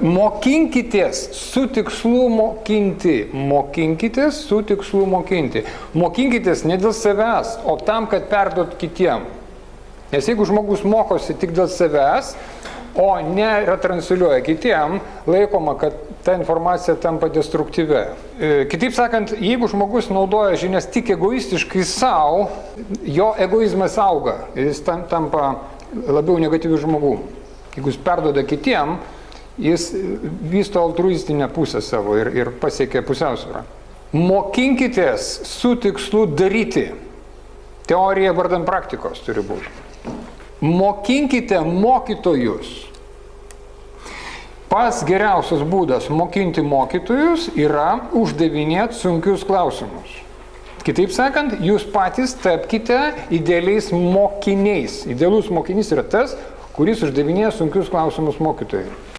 Mokinkitės su tikslu mokinti. Mokinkitės su tikslu mokinti. Mokinkitės ne dėl savęs, o tam, kad perduot kitiem. Nes jeigu žmogus mokosi tik dėl savęs, o ne retransliuoja kitiem, laikoma, kad ta informacija tampa destruktyvia. Kitaip sakant, jeigu žmogus naudoja žinias tik egoistiškai savo, jo egoizmas auga ir jis tampa labiau negatyviu žmogum. Jeigu jis perduoda kitiem, jis vysto altruistinę pusę savo ir pasiekia pusiausvyrą. Mokinkitės su tikslu daryti. Teorija vardan praktikos turi būti. Mokinkite mokytojus. Pats geriausias būdas mokinti mokytojus yra uždavinėti sunkius klausimus. Kitaip sakant, jūs patys tapkite idealiais mokiniais. Idealus mokinys yra tas, kuris uždavinėja sunkius klausimus mokytojui.